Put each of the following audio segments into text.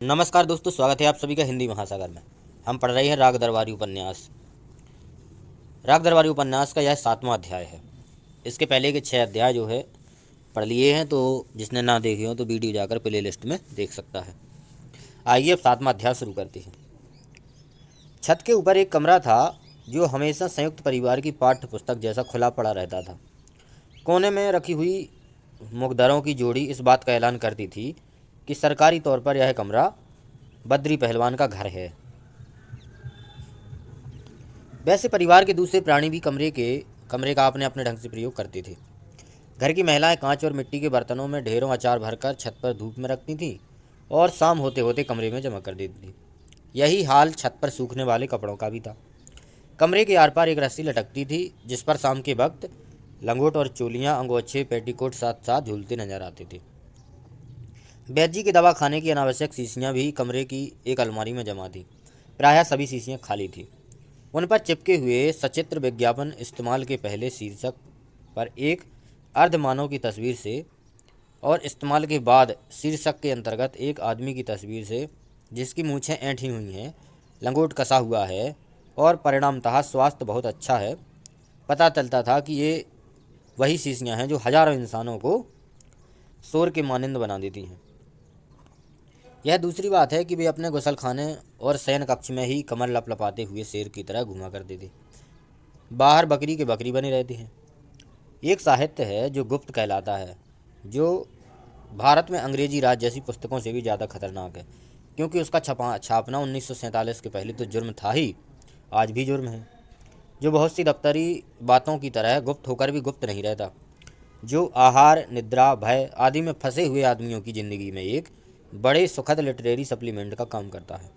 नमस्कार दोस्तों, स्वागत है आप सभी का हिंदी महासागर में। हम पढ़ रहे हैं राग दरबारी उपन्यास। राग दरबारी उपन्यास का यह 7वां अध्याय है। इसके पहले के 6 अध्याय जो है पढ़ लिए हैं, तो जिसने ना देखे हो तो वीडियो जाकर प्ले लिस्ट में देख सकता है। आइए अब 7वां अध्याय शुरू करते हैं। छत के ऊपर एक कमरा था जो हमेशा संयुक्त परिवार की पाठ्य पुस्तक जैसा खुला पड़ा रहता था। कोने में रखी हुई मुखदरों की जोड़ी इस बात का ऐलान करती थी कि सरकारी तौर पर यह कमरा बद्री पहलवान का घर है। वैसे परिवार के दूसरे प्राणी भी कमरे का अपने अपने ढंग से प्रयोग करते थे। घर की महिलाएं कांच और मिट्टी के बर्तनों में ढेरों अचार भरकर छत पर धूप में रखती थीं और शाम होते होते कमरे में जमा कर देती थी। यही हाल छत पर सूखने वाले कपड़ों का भी था। कमरे के आर पार एक रस्सी लटकती थी जिस पर शाम के वक्त लंगोट और चोलियां, अंगोछे, पेटीकोट साथ साथ झूलते नजर आते थे। बैजी की दवा खाने की अनावश्यक शीशियां भी कमरे की एक अलमारी में जमा थी। प्रायः सभी शीशियां खाली थी। उन पर चिपके हुए सचित्र विज्ञापन इस्तेमाल के पहले शीर्षक पर एक अर्धमानव की तस्वीर से और इस्तेमाल के बाद शीर्षक के अंतर्गत एक आदमी की तस्वीर से जिसकी मूछें ऐंठी हुई हैं, लंगोट कसा हुआ है और परिणामतः स्वास्थ्य बहुत अच्छा है, पता चलता था कि ये वही शीशियां हैं जो हजारों इंसानों को शोर के मानिंद बना देती हैं। यह दूसरी बात है कि वे अपने गुसलखाने और शयन कक्ष में ही कमर लपलपाते हुए शेर की तरह घुमा करते थे। बाहर बकरी के बकरी बने रहते हैं। एक साहित्य है जो गुप्त कहलाता है, जो भारत में अंग्रेजी राज जैसी पुस्तकों से भी ज़्यादा खतरनाक है, क्योंकि उसका छापना 1947 के पहले तो जुर्म था ही, आज भी जुर्म है। जो बहुत सी दफ्तरी बातों की तरह गुप्त होकर भी गुप्त नहीं रहता, जो आहार, निद्रा, भय आदि में फंसे हुए आदमियों की ज़िंदगी में एक बड़े सुखद लिटरेरी सप्लीमेंट का काम करता है,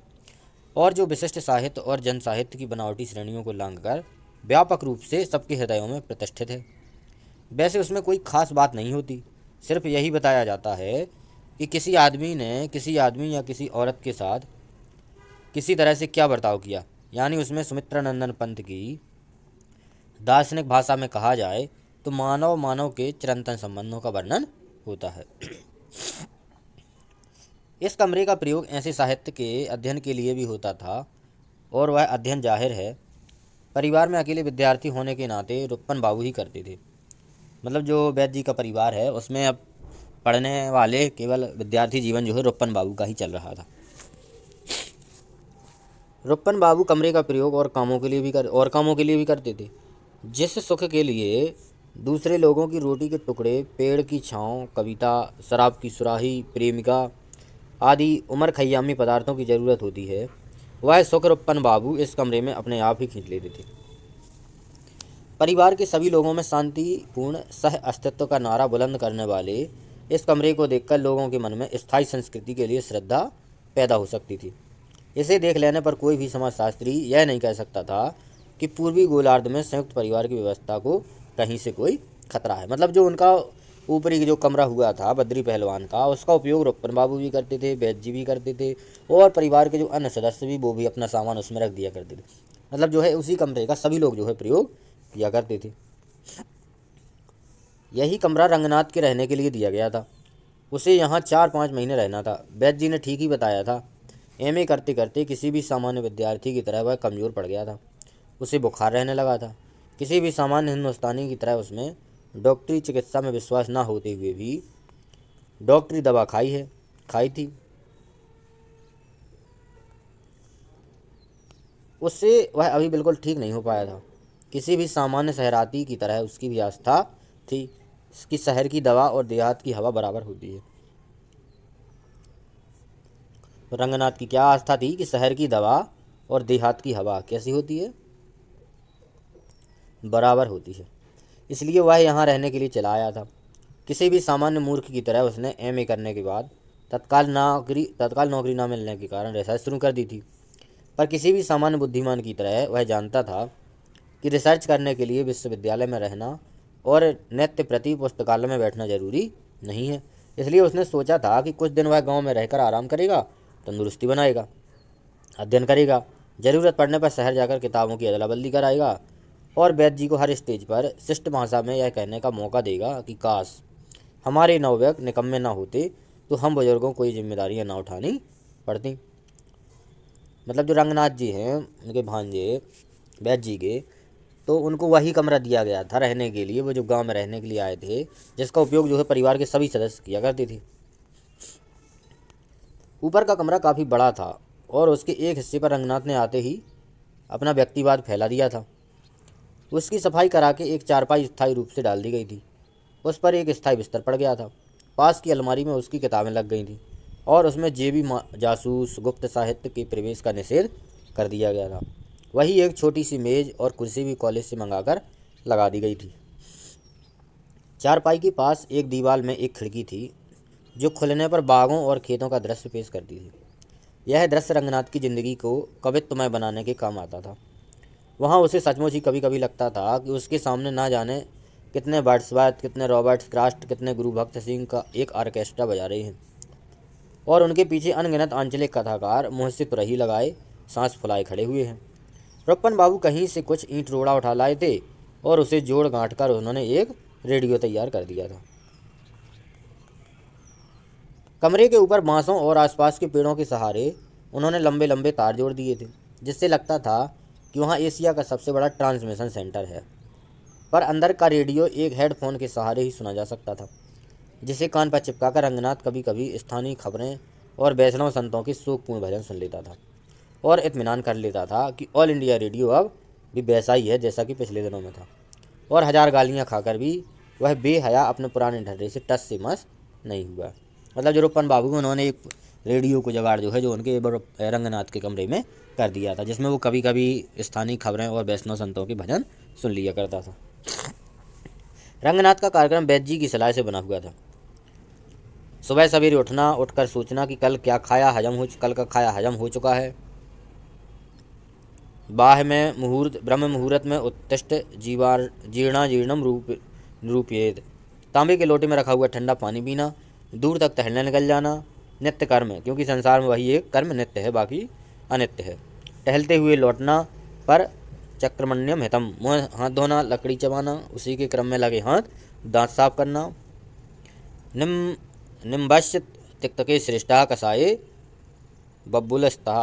और जो विशिष्ट साहित्य और जन साहित्य की बनावटी श्रेणियों को लांघकर व्यापक रूप से सबके हृदयों में प्रतिष्ठित है। वैसे उसमें कोई खास बात नहीं होती, सिर्फ यही बताया जाता है कि किसी आदमी ने किसी आदमी या किसी औरत के साथ किसी तरह से क्या बर्ताव किया। यानी उसमें सुमित्रानंदन पंत की दार्शनिक भाषा में कहा जाए तो मानव मानव के चिरंतन संबंधों का वर्णन होता है। इस कमरे का प्रयोग ऐसे साहित्य के अध्ययन के लिए भी होता था, और वह अध्ययन जाहिर है परिवार में अकेले विद्यार्थी होने के नाते रुप्पन बाबू ही करते थे। मतलब जो वैद्य जी का परिवार है उसमें अब पढ़ने वाले केवल विद्यार्थी जीवन जो है रुप्पन बाबू का ही चल रहा था। रुप्पन बाबू कमरे का प्रयोग और कामों के लिए भी करते थे। जिस सुख के लिए दूसरे लोगों की रोटी के टुकड़े, पेड़ की छाँव, कविता, शराब की सुराही, प्रेमिका आदि उमर खयामी पदार्थों की ज़रूरत होती है, वह सुख रुप्पन बाबू इस कमरे में अपने आप ही खींच लेते थे। परिवार के सभी लोगों में शांतिपूर्ण सह अस्तित्व का नारा बुलंद करने वाले इस कमरे को देखकर लोगों के मन में स्थायी संस्कृति के लिए श्रद्धा पैदा हो सकती थी। इसे देख लेने पर कोई भी समाजशास्त्री यह नहीं कह सकता था कि पूर्वी गोलार्ध में संयुक्त परिवार की व्यवस्था को कहीं से कोई खतरा है। मतलब जो उनका ऊपरी जो कमरा हुआ था बद्री पहलवान का, उसका उपयोग रुप्पन बाबू भी करते थे, वैद्य जी भी करते थे, और परिवार के जो अन्य सदस्य भी वो भी अपना सामान उसमें रख दिया करते थे। मतलब जो है उसी कमरे का सभी लोग जो है प्रयोग किया करते थे। यही कमरा रंगनाथ के रहने के लिए दिया गया था। उसे यहाँ 4-5 महीने रहना था। वैद्य जी ने ठीक ही बताया था। एमए करते करते किसी भी सामान्य विद्यार्थी की तरह वह कमज़ोर पड़ गया था। उसे बुखार रहने लगा था। किसी भी सामान्य हिंदुस्तानी की तरह उसमें डॉक्टरी चिकित्सा में विश्वास न होते हुए भी डॉक्टरी दवा खाई थी। उससे वह अभी बिल्कुल ठीक नहीं हो पाया था। किसी भी सामान्य शहराती की तरह उसकी भी आस्था थी कि शहर की दवा और देहात की हवा बराबर होती है। तो रंगनाथ की क्या आस्था थी कि शहर की दवा और देहात की हवा कैसी होती है, बराबर होती है। इसलिए वह यहाँ रहने के लिए चला आया था। किसी भी सामान्य मूर्ख की तरह उसने एमए करने के बाद तत्काल नौकरी न मिलने के कारण रिसर्च शुरू कर दी थी। पर किसी भी सामान्य बुद्धिमान की तरह वह जानता था कि रिसर्च करने के लिए विश्वविद्यालय में रहना और नित्य प्रति पुस्तकालय में बैठना जरूरी नहीं है। इसलिए उसने सोचा था कि कुछ दिन वह गांव में रहकर आराम करेगा, तंदुरुस्ती बनाएगा, अध्ययन करेगा, ज़रूरत पड़ने पर शहर जाकर किताबों की अदला बदली कराएगा, और वैद्य जी को हर स्टेज पर शिष्ट भाषा में यह कहने का मौका देगा कि काश हमारे नवयुवक निकम्मे ना होते तो हम बुजुर्गों को ये जिम्मेदारियां ना उठानी पड़ती। मतलब जो रंगनाथ जी हैं उनके भांजे वैद्य जी के, तो उनको वही कमरा दिया गया था रहने के लिए, वो जो गांव में रहने के लिए आए थे, जिसका उपयोग जो है परिवार के सभी सदस्य किया करते थे। ऊपर का कमरा काफ़ी बड़ा था और उसके एक हिस्से पर रंगनाथ ने आते ही अपना व्यक्तिवाद फैला दिया था। उसकी सफाई करा के एक चारपाई स्थायी रूप से डाल दी गई थी। उस पर एक स्थायी बिस्तर पड़ गया था। पास की अलमारी में उसकी किताबें लग गई थीं और उसमें जेबी जासूस गुप्त साहित्य के प्रवेश का निषेध कर दिया गया था। वही एक छोटी सी मेज़ और कुर्सी भी कॉलेज से मंगाकर लगा दी गई थी। चारपाई के पास एक दीवार में एक खिड़की थी जो खुलने पर बागों और खेतों का दृश्य पेश करती थी। यह दृश्य रंगनाथ की ज़िंदगी को कवित्वमय बनाने के काम आता था। वहाँ उसे सचमुच ही कभी कभी लगता था कि उसके सामने ना जाने कितने वर्ड्सवर्थ, कितने रॉबर्ट्स फ्रॉस्ट, कितने गुरु भक्त सिंह का एक ऑर्केस्ट्रा बजा रहे हैं और उनके पीछे अनगिनत आंचलिक कथाकार मुँह से तुरही लगाए सांस फुलाए खड़े हुए हैं। रुक्मन बाबू कहीं से कुछ ईंट रोड़ा उठा लाए थे और उसे जोड़ गांठ कर उन्होंने एक रेडियो तैयार कर दिया था। कमरे के ऊपर बांसों और आसपास के पेड़ों के सहारे उन्होंने लंबे लंबे तार जोड़ दिए थे, जिससे लगता था कि वहाँ एशिया का सबसे बड़ा ट्रांसमिशन सेंटर है। पर अंदर का रेडियो एक हेडफोन के सहारे ही सुना जा सकता था, जिसे कान पर चिपकाकर रंगनाथ कभी कभी स्थानीय खबरें और वैष्णव संतों के शोकपूर्ण भजन सुन लेता था और इत्मीनान कर लेता था कि ऑल इंडिया रेडियो अब भी वैसा ही है जैसा कि पिछले दिनों में था। और हजार गालियाँ खाकर भी वह बेहया अपने पुराने ढर्रे से टस से मस नहीं हुआ। मतलब जो रुक्मन बाबू को उन्होंने एक रेडियो को जुगाड़ जो है जो उनके रंगनाथ के कमरे में कर दिया था, जिसमें वो कभी कभी स्थानीय खबरें और वैष्णव संतों के भजन सुन लिया करता था। रंगनाथ का कार्यक्रम वैद्य जी की सलाह से बना हुआ था। सुबह सवेरे उठना, उठकर सोचना कि कल क्या खाया कल का खाया हजम हो चुका है। बाह में मुहूर्त ब्रह्म मुहूर्त में उत्तिष्ठ जीर्णा जीर्णम रूपयेत। तांबे के लोटे में रखा हुआ ठंडा पानी पीना, दूर तक टहलने निकल जाना। नित्य कर्म है, क्योंकि संसार में वही एक कर्म नित्य है, बाकी अनित्य है। टहलते हुए लौटना पर चक्रमण्यम हितम, मुँह हाथ धोना, लकड़ी चबाना, उसी के क्रम में लगे हाथ दांत साफ करना। निम्बश्य तिक्तके श्रेष्ठा कसाये बब्बुलस्ता,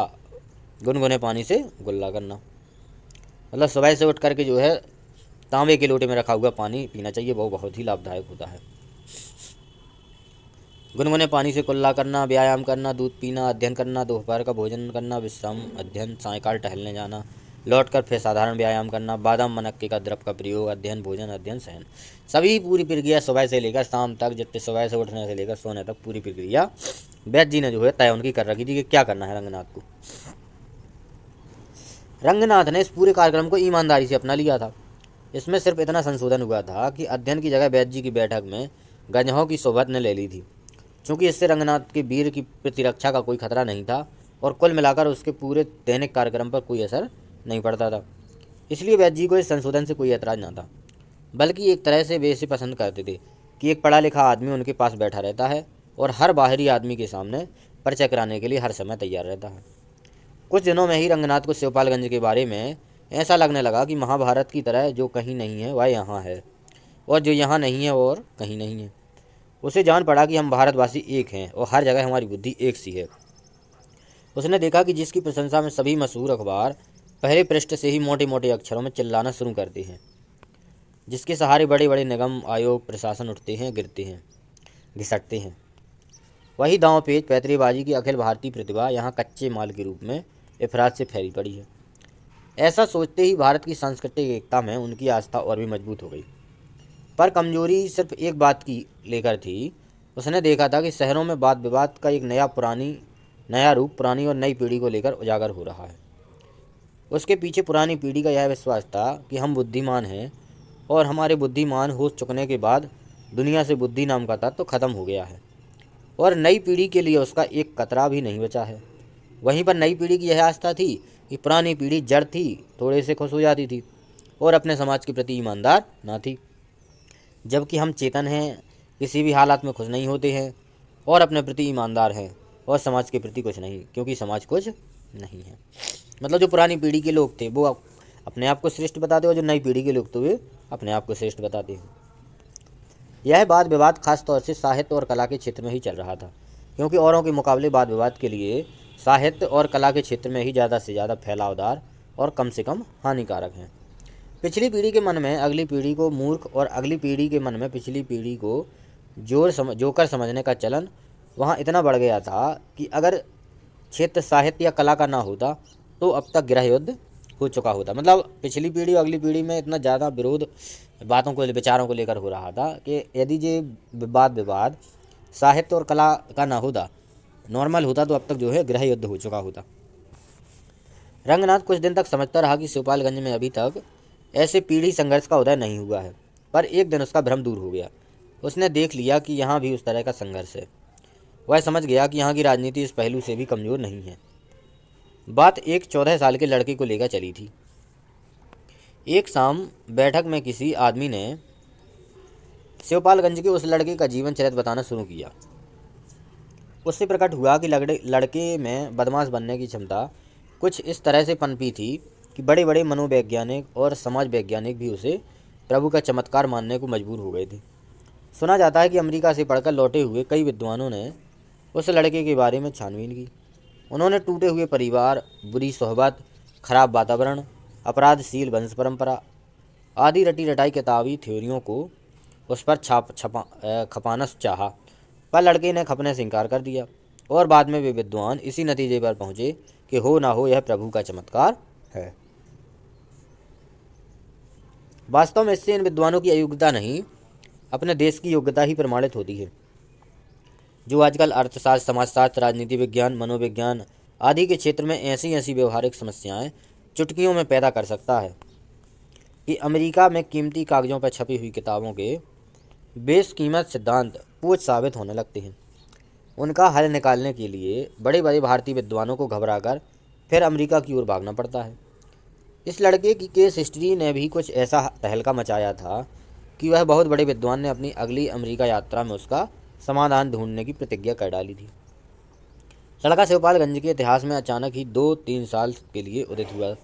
गुनगुने पानी से गुल्ला करना। मतलब सुबह से उठ करके जो है तांबे के लोटे में रखा हुआ पानी पीना चाहिए, वो बहुत ही लाभदायक होता है। गुनगुने पानी से कुल्ला करना, व्यायाम करना, दूध पीना, अध्ययन करना, दोपहर का भोजन करना, विश्राम, अध्ययन, सायंकाल टहलने जाना, लौटकर फिर साधारण व्यायाम करना, बादाम मनक्के का द्रव का प्रयोग, अध्ययन, भोजन, अध्ययन, शयन, सभी पूरी प्रक्रिया सुबह से लेकर शाम तक, जितने सुबह से उठने से लेकर सोने तक पूरी प्रक्रिया वैद्य जी ने जो है तय उनकी कर रखी थी कि क्या करना है रंगनाथ को। रंगनाथ ने इस पूरे कार्यक्रम को ईमानदारी से अपना लिया था। इसमें सिर्फ इतना संशोधन हुआ था कि अध्ययन की जगह वैद्य जी की बैठक में गंजहों की सोबत ने ले ली थी, क्योंकि इससे रंगनाथ के वीर की प्रतिरक्षा का कोई खतरा नहीं था और कुल मिलाकर उसके पूरे दैनिक कार्यक्रम पर कोई असर नहीं पड़ता था। इसलिए वैद्य जी को इस संशोधन से कोई एतराज़ न था, बल्कि एक तरह से वे इसे पसंद करते थे कि एक पढ़ा लिखा आदमी उनके पास बैठा रहता है और हर बाहरी आदमी के सामने परिचय कराने के लिए हर समय तैयार रहता है। कुछ दिनों में ही रंगनाथ को शिवपालगंज के बारे में ऐसा लगने लगा कि महाभारत की तरह जो कहीं नहीं है वह यहाँ है और जो यहाँ नहीं है और कहीं नहीं है। उसे जान पड़ा कि हम भारतवासी एक हैं और हर जगह हमारी बुद्धि एक सी है। उसने देखा कि जिसकी प्रशंसा में सभी मशहूर अखबार पहले पृष्ठ से ही मोटे मोटे अक्षरों में चिल्लाना शुरू करते हैं, जिसके सहारे बड़े बड़े निगम आयोग प्रशासन उठते हैं, गिरते हैं, घिसटते हैं, वही दांव पेच पैतरेबाजी की अखिल भारतीय प्रतिभा यहाँ कच्चे माल के रूप में अफराज से फैली पड़ी है। ऐसा सोचते ही भारत की सांस्कृतिक एकता में उनकी आस्था और भी मजबूत हो गई। पर कमजोरी सिर्फ एक बात की लेकर थी। उसने देखा था कि शहरों में वाद विवाद का एक नया रूप पुरानी और नई पीढ़ी को लेकर उजागर हो रहा है। उसके पीछे पुरानी पीढ़ी का यह विश्वास था कि हम बुद्धिमान हैं और हमारे बुद्धिमान हो चुकने के बाद दुनिया से बुद्धि नाम का तत्व खत्म हो गया है और नई पीढ़ी के लिए उसका एक कतरा भी नहीं बचा है। वहीं पर नई पीढ़ी की यह आस्था थी कि पुरानी पीढ़ी जड़ थी, थोड़े से खुश हो जाती थी और अपने समाज के प्रति ईमानदार ना थी, जबकि हम चेतन हैं, किसी भी हालात में खुश नहीं होते हैं और अपने प्रति ईमानदार हैं और समाज के प्रति कुछ नहीं, क्योंकि समाज कुछ नहीं है। मतलब जो पुरानी पीढ़ी के लोग थे वो अपने आप को श्रेष्ठ बताते और जो नई पीढ़ी के लोग थे वे अपने आप को श्रेष्ठ बताते हैं। यह वाद विवाद खास तौर से साहित्य और कला के क्षेत्र में ही चल रहा था, क्योंकि औरों के मुकाबले वाद विवाद के लिए साहित्य और कला के क्षेत्र में ही ज़्यादा से ज़्यादा फैलावदार और कम से कम हानिकारक हैं। पिछली पीढ़ी के मन में अगली पीढ़ी को मूर्ख और अगली पीढ़ी के मन में पिछली पीढ़ी को जोकर समझने का चलन वहाँ इतना बढ़ गया था कि अगर क्षेत्र साहित्य या कला का ना होता तो अब तक गृह युद्ध हो चुका होता। मतलब पिछली पीढ़ी और अगली पीढ़ी में इतना ज़्यादा विरोध बातों को विचारों को लेकर हो रहा था कि यदि ये विवाद साहित्य और कला का ना होता, नॉर्मल होता, तो अब तक जो है गृह युद्ध हो चुका होता। रंगनाथ कुछ दिन तक समझता रहा कि शिवपालगंज में अभी तक ऐसे पीढ़ी संघर्ष का उदय नहीं हुआ है, पर एक दिन उसका भ्रम दूर हो गया। उसने देख लिया कि यहाँ भी उस तरह का संघर्ष है। वह समझ गया कि यहाँ की राजनीति इस पहलू से भी कमज़ोर नहीं है। बात एक 14 साल के लड़के को लेकर चली थी। एक शाम बैठक में किसी आदमी ने शिवपालगंज के उस लड़के का जीवन चरित्र बताना शुरू किया। उससे प्रकट हुआ कि लड़के में बदमाश बनने की क्षमता कुछ इस तरह से पनपी थी कि बड़े बड़े मनोवैज्ञानिक और समाज वैज्ञानिक भी उसे प्रभु का चमत्कार मानने को मजबूर हो गए थे। सुना जाता है कि अमेरिका से पढ़कर लौटे हुए कई विद्वानों ने उस लड़के के बारे में छानबीन की। उन्होंने टूटे हुए परिवार, बुरी सोहबत, खराब वातावरण, अपराधशील वंश परंपरा आदि रटी रटाई किताबी थ्योरियों को उस पर खपाना चाहा, पर लड़के ने खपने से इनकार कर दिया और बाद में वे विद्वान इसी नतीजे पर पहुँचे कि हो ना हो यह प्रभु का चमत्कार है। वास्तव में इससे इन विद्वानों की अयोग्यता नहीं, अपने देश की योग्यता ही प्रमाणित होती है, जो आजकल अर्थशास्त्र, समाजशास्त्र, राजनीति विज्ञान, मनोविज्ञान आदि के क्षेत्र में ऐसी ऐसी व्यवहारिक समस्याएं चुटकियों में पैदा कर सकता है कि अमेरिका में कीमती कागजों पर छपी हुई किताबों के बेशकीमत सिद्धांत पूछ साबित होने लगते हैं। उनका हल निकालने के लिए बड़े बड़े भारतीय विद्वानों को घबराकर फिर अमेरिका की ओर भागना पड़ता है। इस लड़के की केस हिस्ट्री ने भी कुछ ऐसा तहलका मचाया था कि वह बहुत बड़े विद्वान ने अपनी अगली अमेरिका यात्रा में उसका समाधान ढूंढने की प्रतिज्ञा कर डाली थी। लड़का शिवपालगंज के इतिहास में अचानक ही 2-3 साल के लिए उदित हुआ।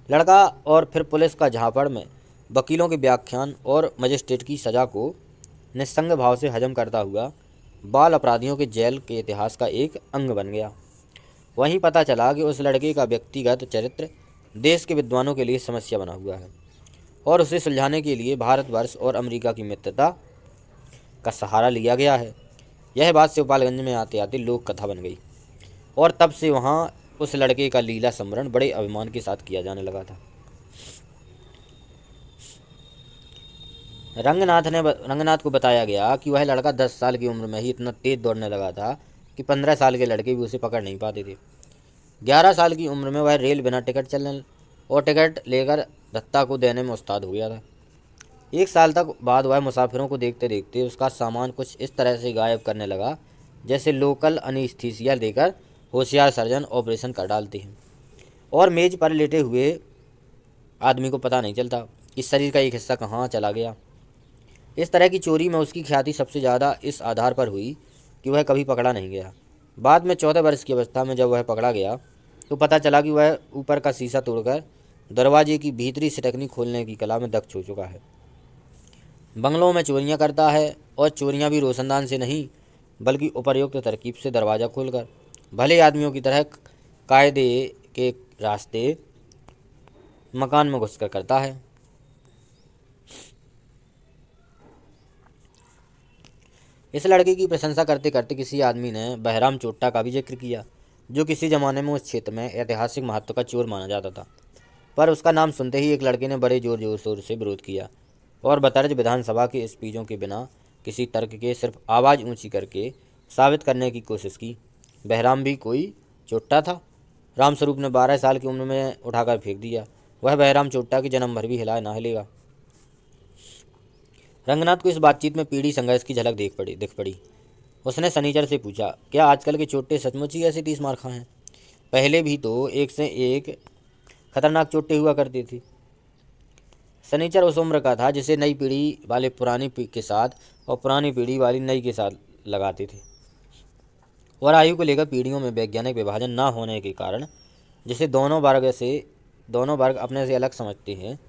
लड़का और फिर पुलिस का झापड़ में वकीलों के व्याख्यान और मजिस्ट्रेट की सज़ा को निस्संग भाव से हजम करता हुआ बाल अपराधियों के जेल के इतिहास का एक अंग बन गया। वहीं पता चला कि उस लड़के का व्यक्तिगत चरित्र देश के विद्वानों के लिए समस्या बना हुआ है और उसे सुलझाने के लिए भारतवर्ष और अमेरिका की मित्रता का सहारा लिया गया है। यह बात शिवपालगंज में आते आते लोक कथा बन गई और तब से वहाँ उस लड़के का लीला स्मरण बड़े अभिमान के साथ किया जाने लगा था। रंगनाथ को बताया गया कि वह लड़का 10 साल की उम्र में ही इतना तेज दौड़ने लगा था कि 15 साल के लड़के भी उसे पकड़ नहीं पाते थे। 11 साल की उम्र में वह रेल बिना टिकट चलने और टिकट लेकर धत्ता को देने में उस्ताद हो गया था। 1 साल तक बाद वह मुसाफिरों को देखते देखते उसका सामान कुछ इस तरह से गायब करने लगा जैसे लोकल अनीस्थीसिया देकर होशियार सर्जन ऑपरेशन कर डालते हैं और मेज पर लेटे हुए आदमी को पता नहीं चलता कि शरीर का एक हिस्सा कहाँ चला गया। इस तरह की चोरी में उसकी ख्याति सबसे ज़्यादा इस आधार पर हुई कि वह कभी पकड़ा नहीं गया। बाद में 14 वर्ष की अवस्था में जब वह पकड़ा गया तो पता चला कि वह ऊपर का शीशा तोड़कर दरवाजे की भीतरी सिटकनी खोलने की कला में दक्ष हो चुका है। बंगलों में चोरियां करता है और चोरियां भी रोशनदान से नहीं बल्कि उपर्युक्त तरकीब से दरवाज़ा खोलकर भले आदमियों की तरह कायदे के रास्ते मकान में घुसकर करता है। इस लड़के की प्रशंसा करते करते किसी आदमी ने बहराम चोट्टा का भी जिक्र किया, जो किसी ज़माने में उस क्षेत्र में ऐतिहासिक महत्व का चोर माना जाता था। पर उसका नाम सुनते ही एक लड़के ने बड़े जोर शोर से विरोध किया और बतर्ज विधानसभा के स्पीचों के बिना किसी तर्क के सिर्फ आवाज़ ऊंची करके साबित करने की कोशिश की। बहराम भी कोई चोट्टा था। रामस्वरूप ने 12 साल की उम्र में उठाकर फेंक दिया। वह बहराम चोट्टा की जन्म भर भी हिलाए ना हिलेगा। रंगनाथ को इस बातचीत में पीढ़ी संघर्ष की झलक दिख पड़ी। उसने सनीचर से पूछा, क्या आजकल के चोट्टे सचमुच ही ऐसे 30 मार खा हैं? पहले भी तो एक से एक खतरनाक चोट्टे हुआ करती थी। सनीचर उस उम्र का था जिसे नई पीढ़ी वाले पुरानी के साथ और पुरानी पीढ़ी वाली नई के साथ लगाते थे, और आयु को लेकर पीढ़ियों में वैज्ञानिक विभाजन न होने के कारण जिसे दोनों वर्ग अपने से अलग समझते हैं,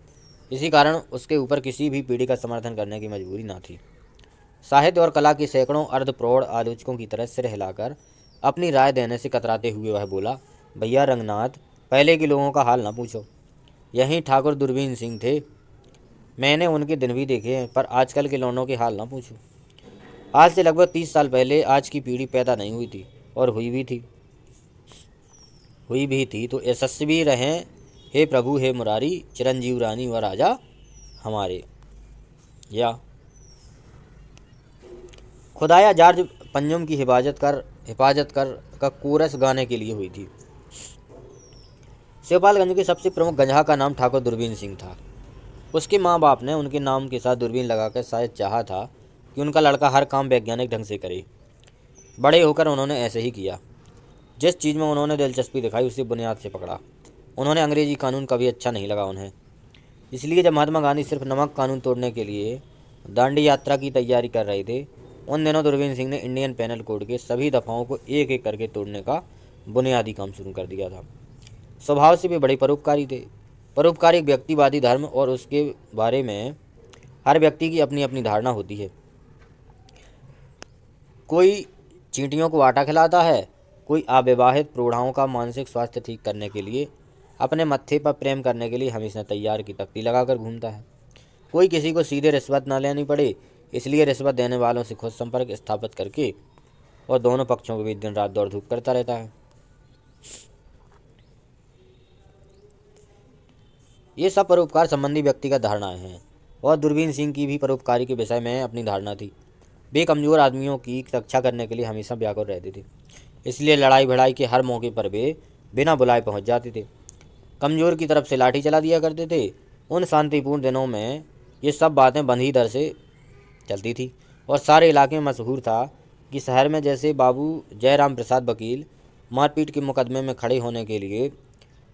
इसी कारण उसके ऊपर किसी भी पीढ़ी का समर्थन करने की मजबूरी न थी। साहित्य और कला के सैकड़ों अर्ध प्रौढ़ आलोचकों की तरह सिर हिलाकर अपनी राय देने से कतराते हुए वह बोला, भैया रंगनाथ, पहले के लोगों का हाल ना पूछो। यहीं ठाकुर दूरबीन सिंह थे, मैंने उनके दिन भी देखे हैं, पर आजकल के लौंडों के हाल ना पूछो। आज से लगभग 30 साल पहले आज की पीढ़ी पैदा नहीं हुई थी, और हुई भी थी तो यशस्वी रहें, हे प्रभु हे मुरारी, चिरंजीव रानी व राजा हमारे। या खुदाया जॉर्ज पंजुम की हिफाजत कर का कोरस गाने के लिए हुई थी। शिवपालगंज के सबसे प्रमुख गंजहा का नाम ठाकुर दूरबीन सिंह था। उसके माँ बाप ने उनके नाम के साथ दूरबीन लगाकर शायद चाहा था कि उनका लड़का हर काम वैज्ञानिक ढंग से करे। बड़े होकर उन्होंने ऐसे ही किया। जिस चीज़ में उन्होंने दिलचस्पी दिखाई उसे बुनियाद से पकड़ा। उन्होंने अंग्रेजी कानून कभी अच्छा नहीं लगा उन्हें। इसलिए जब महात्मा गांधी सिर्फ नमक कानून तोड़ने के लिए दांडी यात्रा की तैयारी कर रहे थे, उन दिनों दूरबीन सिंह ने इंडियन पेनल कोड के सभी दफ़ाओं को एक एक करके तोड़ने का बुनियादी काम शुरू कर दिया था। स्वभाव से भी बड़े परोपकारी थे। परोपकारी एक व्यक्तिवादी धर्म और उसके बारे में हर व्यक्ति की अपनी अपनी धारणा होती है। कोई चींटियों को आटा खिलाता है, कोई अविवाहित प्रौढ़ाओं का मानसिक स्वास्थ्य ठीक करने के लिए, अपने मत्थे पर प्रेम करने के लिए हमेशा तैयार की तख्ती लगाकर घूमता है। कोई किसी को सीधे रिश्वत ना लेनी पड़े, इसलिए रिश्वत देने वालों से खुद संपर्क स्थापित करके और दोनों पक्षों के बीच दिन रात दौड़ धूप करता रहता है। ये सब परोपकार संबंधी व्यक्तिगत धारणाएं हैं, और दूरबीन सिंह की भी परोपकारी के विषय में अपनी धारणा थी। वे कमज़ोर आदमियों की रक्षा करने के लिए हमेशा व्याकुल रहते थे, इसलिए लड़ाई भिड़ाई के हर मौके पर वे बिना बुलाए पहुंच जाते थे। कमज़ोर की तरफ से लाठी चला दिया करते थे। उन शांतिपूर्ण दिनों में ये सब बातें बंधी दर से चलती थी, और सारे इलाके में मशहूर था कि शहर में जैसे बाबू जयराम प्रसाद वकील मारपीट के मुकदमे में खड़े होने के लिए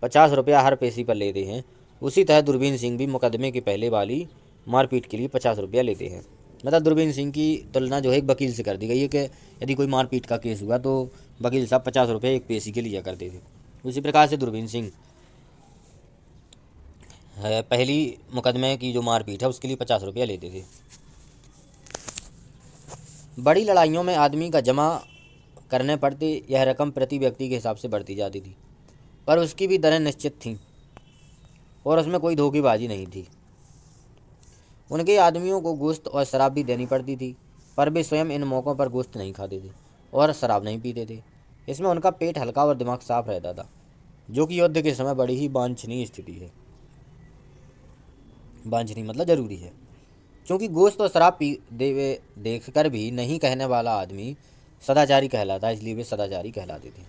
50 रुपया हर पेशी पर लेते हैं, उसी तरह दूरबीन सिंह भी मुकदमे के पहले वाली मारपीट के लिए 50 रुपया लेते हैं। मतलब दूरबीन सिंह की तुलना जो है एक वकील से कर दी गई है कि यदि कोई मारपीट का केस हुआ तो वकील साहब 50 रुपये एक पेशी के लिया करते थे। उसी प्रकार से दूरबीन सिंह पहली मुकदमे की जो मारपीट है उसके लिए 50 रुपया लेते थे। बड़ी लड़ाइयों में आदमी का जमा करने पड़ते यह रकम प्रति व्यक्ति के हिसाब से बढ़ती जाती थी, पर उसकी भी दरें निश्चित थीं और उसमें कोई धोखेबाजी नहीं थी। उनके आदमियों को गोश्त और शराब भी देनी पड़ती थी, पर वे स्वयं इन मौक़ों पर गोश्त नहीं खाते थे और शराब नहीं पीते थे। इसमें उनका पेट हल्का और दिमाग साफ रहता था, जो कि युद्ध के समय बड़ी ही वांछनीय स्थिति है। वांछनीय मतलब ज़रूरी है, क्योंकि गोश्त और शराब पी देख कर भी नहीं कहने वाला आदमी सदाचारी कहलाता, इसलिए वे सदाचारी कहलाते थे।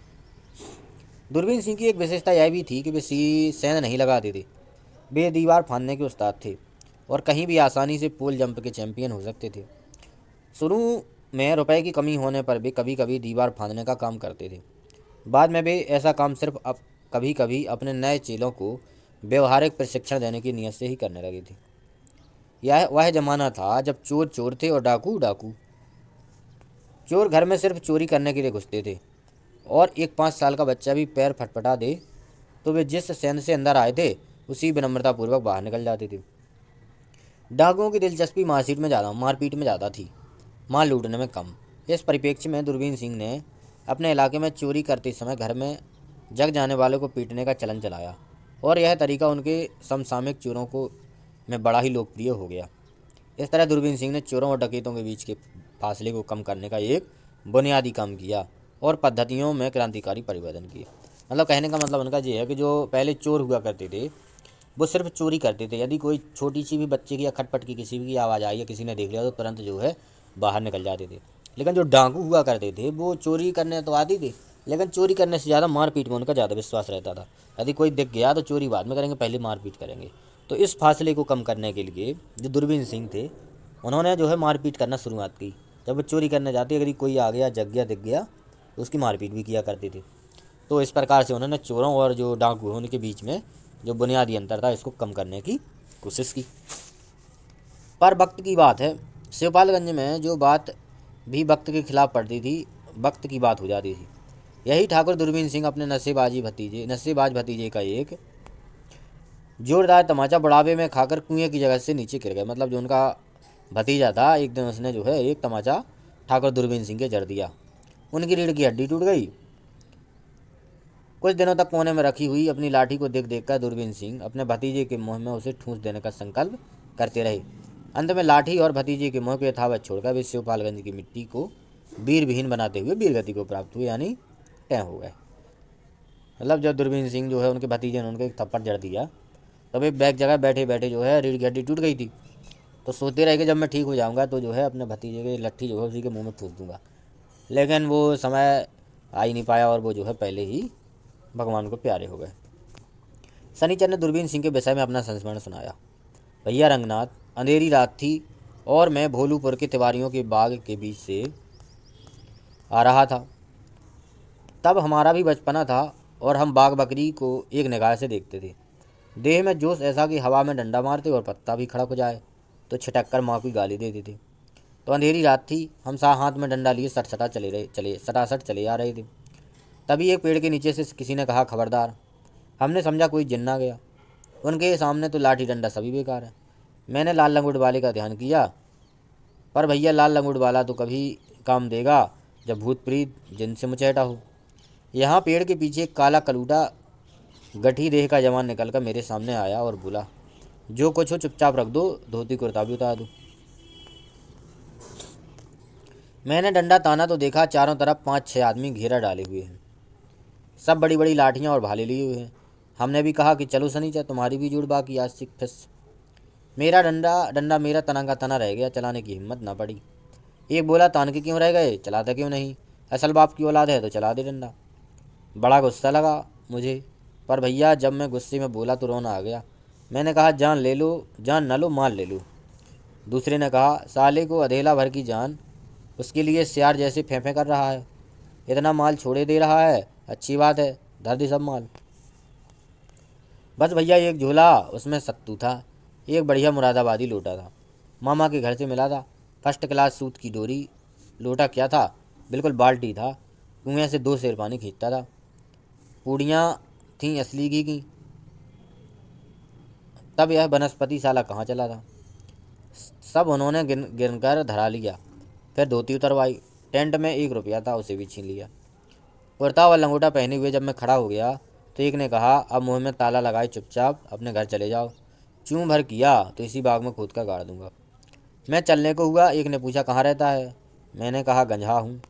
दूरबीन सिंह की एक विशेषता यह भी थी कि वे सेंध नहीं लगाते थे। वे दीवार फांदने के उस्ताद थे और कहीं भी आसानी से पोल जंप के चैंपियन हो सकते थे। शुरू में रुपए की कमी होने पर भी कभी कभी दीवार फांदने का काम करते थे। बाद में वे ऐसा काम सिर्फ कभी कभी अपने नए चेलों को व्यवहारिक प्रशिक्षण देने की नीयत से ही करने लगे थे। यह वह जमाना था जब चोर चोर थे और डाकू डाकू। चोर घर में सिर्फ चोरी करने के लिए घुसते थे, और एक 5 साल का बच्चा भी पैर फटफटा दे तो वे जिस सेंध से अंदर आए थे उसी विनम्रतापूर्वक बाहर निकल जाते थे। डाकुओं की दिलचस्पी मारपीट में ज़्यादा थी, माल लूटने में कम। इस परिप्रेक्ष्य में दूरबीन सिंह ने अपने इलाके में चोरी करते समय घर में जग जाने वालों को पीटने का चलन चलाया, और यह तरीका उनके समसामयिक चोरों को में बड़ा ही लोकप्रिय हो गया। इस तरह दूरबीन सिंह ने चोरों और डकैतों के बीच के फासले को कम करने का एक बुनियादी काम किया और पद्धतियों में क्रांतिकारी परिवर्तन किए। मतलब कहने का मतलब उनका ये है कि जो पहले चोर हुआ करते थे वो सिर्फ चोरी करते थे। यदि कोई छोटी सी भी बच्चे की या खटपट की किसी की आवाज़ आई या किसी ने देख लिया तो तुरंत जो है बाहर निकल जाते थे। लेकिन जो डाकू हुआ करते थे वो चोरी करने तो आती थी, लेकिन चोरी करने से ज़्यादा मारपीट में उनका ज़्यादा विश्वास रहता था। यदि कोई दिख गया तो चोरी बाद में करेंगे, पहले मारपीट करेंगे। तो इस फासले को कम करने के लिए जो दूरबीन सिंह थे उन्होंने जो है मारपीट करना शुरुआत की। जब वो चोरी करने जाते यदि कोई आ गया जग गया दिख गया तो उसकी मारपीट भी किया करते थे। तो इस प्रकार से उन्होंने चोरों और जो डाकू हैं उनके बीच में जो बुनियादी अंतर था इसको कम करने की कोशिश की। पर वक्त की बात है, शिवपालगंज में जो बात भी वक्त के खिलाफ पड़ती थी वक्त की बात हो जाती थी। यही ठाकुर दूरबीन सिंह अपने नशेबाज भतीजे का एक जोरदार तमाचा बुढ़ापे में खाकर कुएं की जगह से नीचे गिर गए। मतलब जो उनका भतीजा था एक दिन उसने जो है एक तमाचा ठाकुर दूरबीन सिंह के जड़ दिया। उनकी रीढ़ की हड्डी टूट गई। कुछ दिनों तक कोने में रखी हुई अपनी लाठी को देख देख कर दूरबीन सिंह अपने भतीजे के मुंह में उसे ठूंस देने का संकल्प करते रहे। अंत में लाठी और भतीजे के मुंह को यथावत छोड़कर वे शिवपालगंज की मिट्टी को वीर विहीन बनाते हुए वीरगति को प्राप्त हुए, यानी तय हो गए। मतलब जब दूरबीन सिंह जो है उनके भतीजे ने उनको एक थप्पड़ जड़ दिया, तब एक बैग जगह बैठे बैठे जो है रीढ़ की हड्डी टूट गई थी। तो सोचते रहे कि जब मैं ठीक हो जाऊंगा तो जो है अपने भतीजे की लट्ठी जो है उसी के मुंह में ठूस दूंगा। लेकिन वो समय आ ही नहीं पाया और वो जो है पहले ही भगवान को प्यारे हो गए। शनिचर ने दूरबीन सिंह के विषय में अपना संस्मरण सुनाया। भैया रंगनाथ, अंधेरी रात थी और मैं भोलूपुर के तिवारियों के बाग के बीच से आ रहा था। तब हमारा भी बचपना था और हम बाग बकरी को एक निगाह से देखते थे। देह में जोश ऐसा कि हवा में डंडा मारते और पत्ता भी खड़ा हो जाए तो छिटक कर माँ को गाली देते थे। तो अंधेरी रात थी, हम हाथ में डंडा लिए सटासट चले आ रहे थे। तभी एक पेड़ के नीचे से किसी ने कहा, खबरदार। हमने समझा कोई जिन्न आ गया। उनके सामने तो लाठी डंडा सभी बेकार है। मैंने लाल लंगोट वाले का ध्यान किया, पर भैया लाल लंगोट वाला तो कभी काम देगा जब भूत प्रीत जिनसे मुचैटा हो। यहाँ पेड़ के पीछे एक काला कलूटा गठी देह का जवान निकलकर मेरे सामने आया और बोला, जो कुछ हो चुपचाप रख दो, धोती कुर्ता भी उतार दो। मैंने डंडा ताना तो देखा चारों तरफ 5-6 आदमी घेरा डाले हुए हैं, सब बड़ी बड़ी लाठियाँ और भाले लिए हुए हैं। हमने भी कहा कि चलो सनीचर, तुम्हारी भी जुड़ बाकी आज से फिस। मेरा डंडा मेरा तना का तना रह गया, चलाने की हिम्मत ना पड़ी। एक बोला, तान के क्यों रह गए, चलाता क्यों नहीं, असल बाप की औलाद है तो चला दे डंडा। बड़ा गुस्सा लगा मुझे, पर भैया जब मैं गुस्से में बोला तो रोना आ गया। मैंने कहा, जान ले लो, जान न लो, माल ले लो। दूसरे ने कहा, साले को अधेला भर की जान, उसके लिए सियार जैसे फेंफे कर रहा है, इतना माल छोड़े दे रहा है, अच्छी बात है, धर दे सब माल। बस भैया एक झोला, उसमें सत्तू था, एक बढ़िया मुरादाबादी लोटा था, मामा के घर से मिला था, फर्स्ट क्लास सूत की डोरी। लोटा क्या था, बिल्कुल बाल्टी था, कुएं से 2 सेर पानी खींचता था। पूड़ियाँ थीं असली घी की। तब यह बनस्पति साला कहाँ चला था। सब उन्होंने गिन गिन कर धरा लिया। फिर धोती उतरवाई, टेंट में 1 रुपया था, उसे भी छीन लिया। कुर्ता व लंगोटा पहने हुए जब मैं खड़ा हो गया तो एक ने कहा, अब मुँह में ताला लगाए चुपचाप अपने घर चले जाओ, चूँ भर किया तो इसी बाग में खोद कर गाड़ दूंगा। मैं चलने को हुआ, एक ने पूछा, कहाँ रहता है। मैंने कहा, गंजहा हूँ।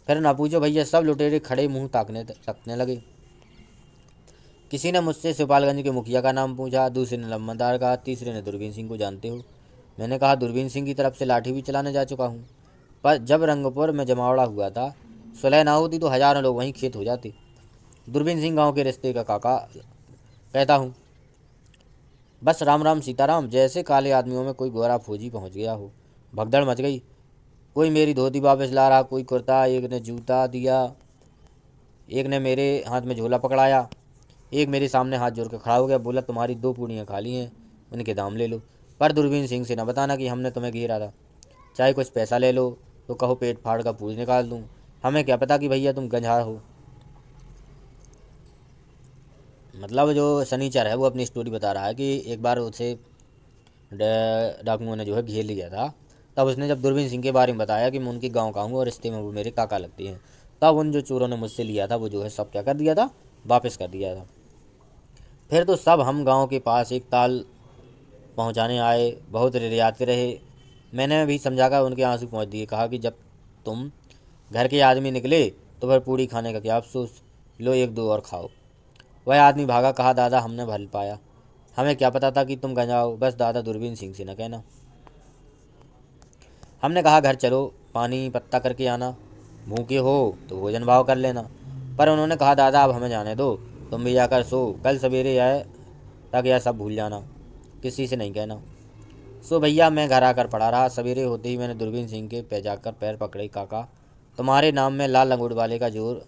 फिर ना पूछो भैया, सब लुटेरे खड़े मुँह ताकने लगे। किसी ने मुझसे शिवपालगंज के मुखिया का नाम पूछा, दूसरे ने लम्बरदार का, तीसरे ने दूरबीन सिंह को जानते हो। मैंने कहा, दूरबीन सिंह की तरफ से लाठी भी चलाने जा चुका हूँ, पर जब रंगपुर में जमावड़ा हुआ था, सुलह ना होती तो हजारों लोग वहीं खेत हो जाते। दूरबीन सिंह गांव के रिश्ते का काका कहता हूँ। बस राम राम सीताराम, जैसे काले आदमियों में कोई गोरा फौजी पहुँच गया हो। भगदड़ मच गई, कोई मेरी धोती वापस ला रहा, कोई कुर्ता, एक ने जूता दिया, एक ने मेरे हाथ में झोला पकड़ाया, एक मेरे सामने हाथ जोड़ कर खड़ा हो गया, बोला, तुम्हारी 2 पूड़ियाँ खाली हैं, उनके दाम ले लो, पर दूरबीन सिंह से न बताना कि हमने तुम्हें घेरा था। चाहे कुछ पैसा ले लो तो कहो पेट फाड़ कर पूरी निकाल दूँ, हमें क्या पता कि भैया तुम गंजा हो। मतलब जो शनिचर है वो अपनी स्टोरी बता रहा है कि एक बार उसे डाकुओं ने जो है घेर लिया था। तब उसने जब दूरबीन सिंह के बारे में बताया कि मैं उनके गांव का हूँ और रिश्ते में वो मेरे काका लगती हैं, तब उन जो चोरों ने मुझसे लिया था वो जो है सब क्या कर दिया था, वापस कर दिया था। फिर तो सब हम गांव के पास एक ताल पहुंचाने आए, बहुत रियाते रहे। मैंने भी समझाकर उनके आंसू पहुंच दिए, कहा कि जब तुम घर के आदमी निकले तो फिर पूड़ी खाने का क्या अफसोस, लो 1-2 और खाओ। वह आदमी भागा, कहा, दादा हमने भल पाया, हमें क्या पता था कि तुम गंजाओ, बस दादा दूरबीन सिंह से न कहना। हमने कहा, घर चलो, पानी पत्ता करके आना, भूखे हो तो भोजन भाव कर लेना। पर उन्होंने कहा, दादा अब हमें जाने दो, तुम भी जाकर सो, कल सवेरे आए तक यह सब भूल जाना, किसी से नहीं कहना। सो भैया मैं घर आकर पड़ा रहा। सवेरे होते ही मैंने दूरबीन सिंह के पे जाकर पैर पकड़े, काका तुम्हारे नाम में लाल लंगोट वाले का जोर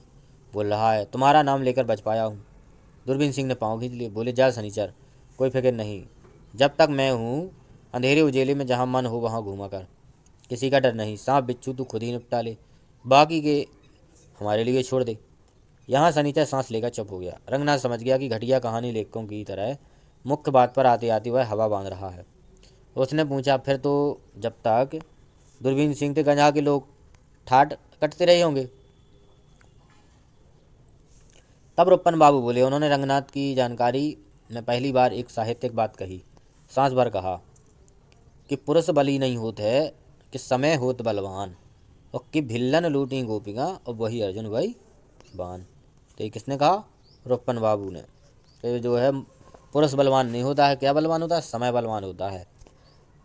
बोल रहा है, तुम्हारा नाम लेकर बच पाया हूँ। दूरबीन सिंह ने पाँव खींच लिए, बोले, जा शनिचर, कोई फिक्र नहीं, जब तक मैं हूँ अंधेरे उजेले में जहाँ मन हो वहाँ घूमा कर, किसी का डर नहीं, सांप बिच्छू तू खुद ही निपटा ले, बाकी के हमारे लिए छोड़ दे। यहाँ शनिचर सांस लेकर चुप हो गया। रंगनाथ समझ गया कि घटिया कहानी लेखकों की तरह मुख्य बात पर आते आते वह हवा बांध रहा है। उसने पूछा, फिर तो जब तक दूरबीन सिंह थे गंजा के लोग ठाट कटते रहे होंगे। तब रुपन बाबू बोले। उन्होंने रंगनाथ की जानकारी में पहली बार एक साहित्यिक बात कही। सांस भर कहा कि पुरुष बली नहीं होत है, कि समय होत बलवान, और कि भिल्लन लूटी गोपिका और वही अर्जुन भाई बान। तो ये किसने कहा? रुपन बाबू ने। तो ये जो है पुरुष बलवान नहीं होता है, क्या बलवान होता है? समय बलवान होता है।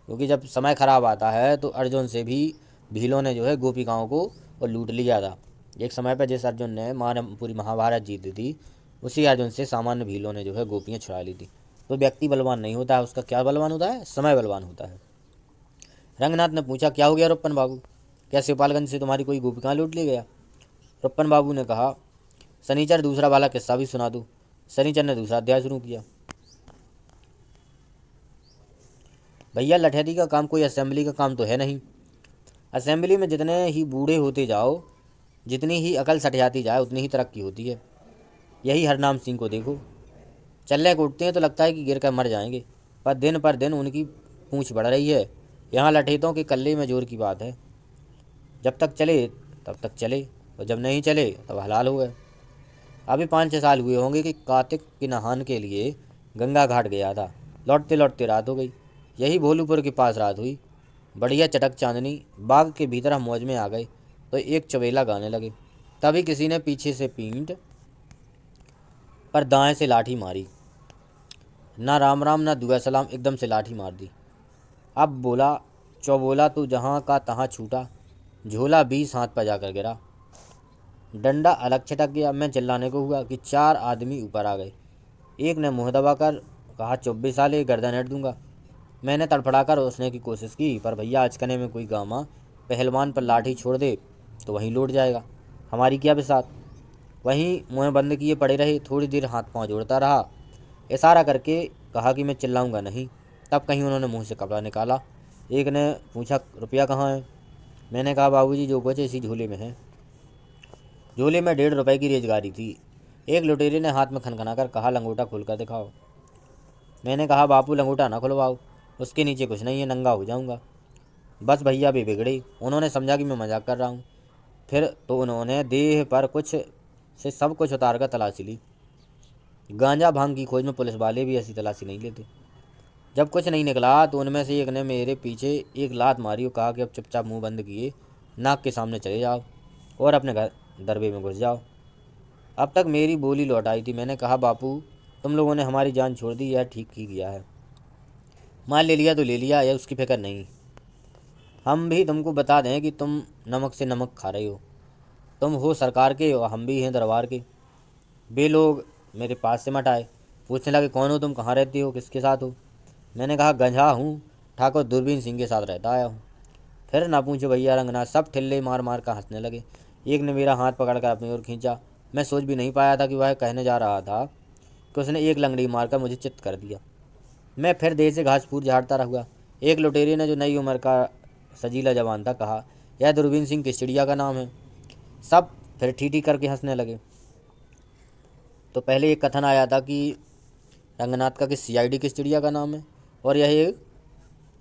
क्योंकि जब समय खराब आता है तो अर्जुन से भी भीलों ने जो है गोपिकाओं को और लूट लिया था। एक समय पर जिस अर्जुन ने पूरी महाभारत जीती थी, उसी अर्जुन से सामान्य भीलों ने जो है गोपियाँ छुड़ा ली थी। तो व्यक्ति बलवान नहीं होता है, उसका क्या बलवान होता है? समय बलवान होता है। रंगनाथ ने पूछा, क्या हो गया रुपन बाबू? क्या सिपालगंज से तुम्हारी कोई गोपिकाएं लूट ली गया? रुपन बाबू ने कहा, शनिचर दूसरा वाला किस्सा भी सुना दूँ। शनिचर ने दूसरा अध्याय शुरू किया। भैया लठैती का काम कोई असेंबली का काम तो है नहीं। असेंबली में जितने ही बूढ़े होते जाओ, जितनी ही अकल सट जाती जाए, उतनी ही तरक्की होती है। यही हरनाम सिंह को देखो, चलने को उठते हैं तो लगता है कि गिर कर मर जाएंगे, पर दिन उनकी पूंछ बढ़ रही है। यहाँ लठेतों के कल्ले में जोर की बात है। जब तक चले तब तक चले, और जब नहीं चले तब हलाल हो गए। अभी 5-6 साल हुए होंगे कि कार्तिक के नहान के लिए गंगा घाट गया था। लौटते लौटते रात हो गई। यही भोलूपुर के पास रात हुई। बढ़िया चटक चांदनी। बाग के भीतर हम मौज में आ गए तो एक चवेला गाने लगे। तभी किसी ने पीछे से पीठ पर दाएं से लाठी मारी। ना राम राम ना दुआ सलाम, एकदम से लाठी मार दी। अब बोला, चौबोला तो जहाँ का तहाँ छूटा, झोला 20 हाथ पर जाकर गिरा। डंडा अलग छिटक गया। मैं चिल्लाने को हुआ कि 4 आदमी ऊपर आ गए। एक ने मुँह दबाकर कहा, 24 साले गर्दन हेट दूंगा। मैंने तड़फड़ाकर उसने की कोशिश की, पर भैया अचकने में कोई गामा पहलवान पर लाठी छोड़ दे तो वहीं लौट जाएगा। हमारी क्या बिसात। वहीं मुँह बंद किए पड़े रहे। थोड़ी देर हाथ पांव जोड़ता रहा, इशारा करके कहा कि मैं चिल्लाऊंगा नहीं। तब कहीं उन्होंने मुंह से कपड़ा निकाला। एक ने पूछा, रुपया कहाँ है? मैंने कहा, बाबूजी जो कुछ इसी झोले में है। झोले में 1.5 रुपये की रेजगारी थी। एक लुटेरे ने हाथ में खनखना कर कहा, लंगोटा खोल कर दिखाओ। मैंने कहा, बापू लंगोटा ना खुलवाओ, उसके नीचे कुछ नहीं है, नंगा हो जाऊंगा। बस भैया भी बिगड़े। उन्होंने समझा कि मैं मजाक कर रहा हूँ। फिर तो उन्होंने देह पर कुछ से सब कुछ उतार कर तलाशी ली। गांजा भांग की खोज में पुलिस वाले भी ऐसी तलाशी नहीं लेते। जब कुछ नहीं निकला तो उनमें से एक ने मेरे पीछे एक लात मारी और कहा कि अब चुपचाप मुंह बंद किए नाक के सामने चले जाओ और अपने घर दरबे में घुस जाओ। अब तक मेरी बोली लौट आई थी। मैंने कहा, बापू तुम लोगों ने हमारी जान छोड़ दी, यह ठीक ही किया है। माल ले लिया तो ले लिया, यह उसकी फिक्र नहीं। हम भी तुमको बता दें कि तुम नमक से नमक खा रहे हो। तुम हो सरकार के और हम भी हैं दरबार के। वे लोग मेरे पास से मट आए, पूछने लगे, कौन हो तुम, कहाँ रहते हो, किसके साथ हो? मैंने कहा, गंजा हूँ, ठाकुर दूरबीन सिंह के साथ रहता आया हूँ। फिर ना पूछो भैया रंगनाथ, सब ठिल्ले मार मार कर हंसने लगे। एक ने मेरा हाथ पकड़कर अपनी ओर खींचा। मैं सोच भी नहीं पाया था कि वह कहने जा रहा था कि उसने एक लंगड़ी मारकर मुझे चित्त कर दिया। मैं फिर देर से घास फूस झाड़ता रहा। एक लुटेरे ने, जो नई उम्र का सजीला जवान था, कहा, यह दूरबीन सिंह किस चिड़िया का नाम है? सब फिर ठीठी करके हंसने लगे। तो पहले एक कथन आया था कि रंगनाथ का कि CID किस चिड़िया का नाम है, और यह एक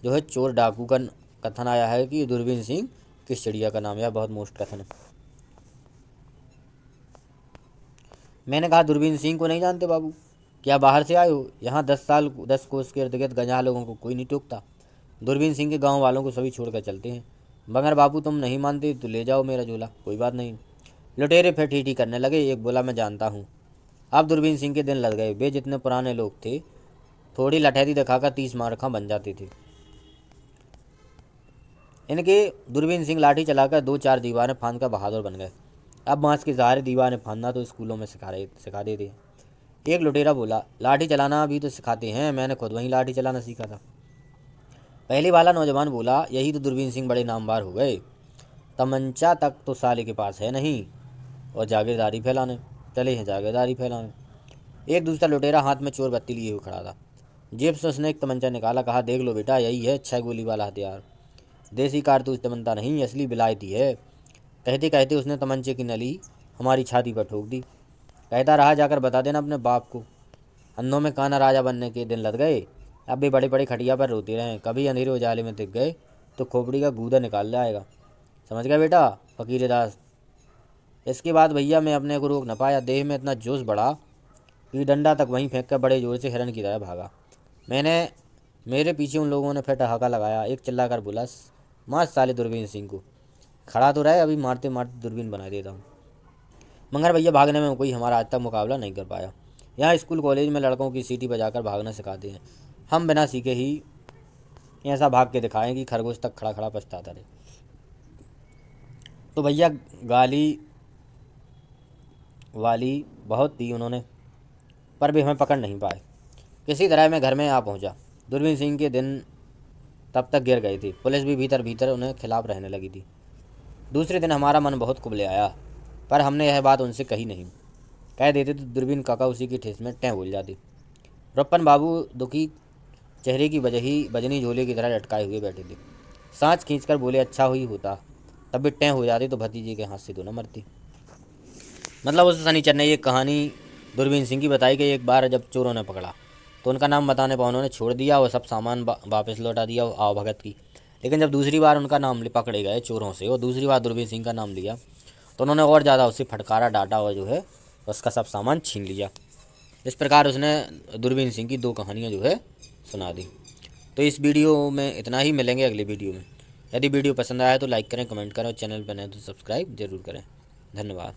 जो है चोर डाकू का कथन आया है कि दूरबीन सिंह किस चिड़िया का नाम है। यह बहुत मोस्ट कथन है। मैंने कहा, दूरबीन सिंह को नहीं जानते बाबू? क्या बाहर से आए हो? यहाँ 10 कोस के इर्द गिर्द गंजा लोगों को कोई नहीं टोकता। दूरबीन सिंह के गांव वालों को सभी छोड़कर चलते हैं। मगर बापू तुम नहीं मानते तो ले जाओ मेरा झोला, कोई बात नहीं। लुटेरे फिर ठीठी करने लगे। एक बोला, मैं जानता हूँ। अब दूरबीन सिंह के दिन लग गए। वे जितने पुराने लोग थे, थोड़ी लठैती दिखाकर 30 मारखा बन जाते थे। इनके दूरबीन सिंह लाठी चलाकर 2-4 दीवारें फांद कर बहादुर बन गए। अब बांस के सहारे दीवारें फांदना तो स्कूलों में सिखाते थे। एक लुटेरा बोला, लाठी चलाना भी तो सिखाते हैं, मैंने खुद वहीं लाठी चलाना सीखा था। पहले वाला नौजवान बोला, यही तो दूरबीन सिंह बड़े नामवार हो गए। तमंचा तक तो साले के पास है नहीं, और जागीरदारी फैलाने चले हैं, जागीरदारी फैलाने। एक दूसरा लुटेरा हाथ में चोर बत्ती लिए हुए खड़ा था। जेब से उसने एक तमंचा निकाला, कहा, देख लो बेटा, यही है 6 गोली वाला हथियार। देसी कारतूस तमंचा नहीं, असली विलायती है। कहते कहते उसने तमंचे की नली हमारी छाती पर ठोक दी। कहता रहा, जाकर बता देना अपने बाप को। अंधों में काना राजा बनने के दिन लग गए। अब भी बड़े बड़े खटिया पर रोते रहे। कभी अंधेरे उजाले में दिख गए तो खोपड़ी का गूदा निकाल लाएगा। समझ गया बेटा फकीर दास। इसके बाद भैया मैं अपने को रोक न पाया। देह में इतना जोश बढ़ा कि डंडा तक वहीं फेंक कर बड़े जोर से हिरन की तरह भागा। मैंने मेरे पीछे उन लोगों ने फिर ठहाका लगाया। एक चिल्लाकर बोला, मार साले दूरबीन सिंह को। खड़ा तो रहे, अभी मारते मारते दूरबीन बना देता हूँ। मगर भैया भागने में कोई हमारा आज तक मुकाबला नहीं कर पाया। यहाँ स्कूल कॉलेज में लड़कों की सीटी बजाकर भागना सिखाते हैं, हम बिना सीखे ही ऐसा भाग के दिखाएं कि खरगोश तक खड़ा खड़ा पछताता रहे। तो भैया गाली वाली बहुत दी उन्होंने, पर भी हमें पकड़ नहीं पाए। किसी तरह मैं घर में आ पहुंचा। दूरबीन सिंह के दिन तब तक गिर गई थी। पुलिस भी भीतर भीतर उन्हें खिलाफ रहने लगी थी। दूसरे दिन हमारा मन बहुत कुबले आया, पर हमने यह बात उनसे कही नहीं। कह देते तो दूरबीन काका उसी की ठेस में टें भूल जाती। रुपन बाबू दुखी चेहरे की बजनी झोले की तरह लटकाए हुए बैठे थे। सांस खींचकर बोले, अच्छा हुई होता, तब भी टें हो जाती तो भतीजे के हाथ से तो न मरती। मतलब उस शनिचर ने ये कहानी दूरबीन सिंह की बताई कि एक बार जब चोरों ने पकड़ा तो उनका नाम बताने पर उन्होंने छोड़ दिया और सब सामान वापस लौटा दिया आओ भगत की। लेकिन जब दूसरी बार उनका नाम पकड़े गए चोरों से और दूसरी बार दूरबीन सिंह का नाम लिया तो उन्होंने और ज़्यादा उससे फटकारा, डांटा और जो है उसका सब सामान छीन लिया। इस प्रकार उसने दूरबीन सिंह की 2 कहानियाँ जो है सुना दी। तो इस वीडियो में इतना ही, मिलेंगे अगले वीडियो में। यदि वीडियो पसंद आया तो लाइक करें, कमेंट करें और चैनल पर नए तो सब्सक्राइब जरूर करें। धन्यवाद।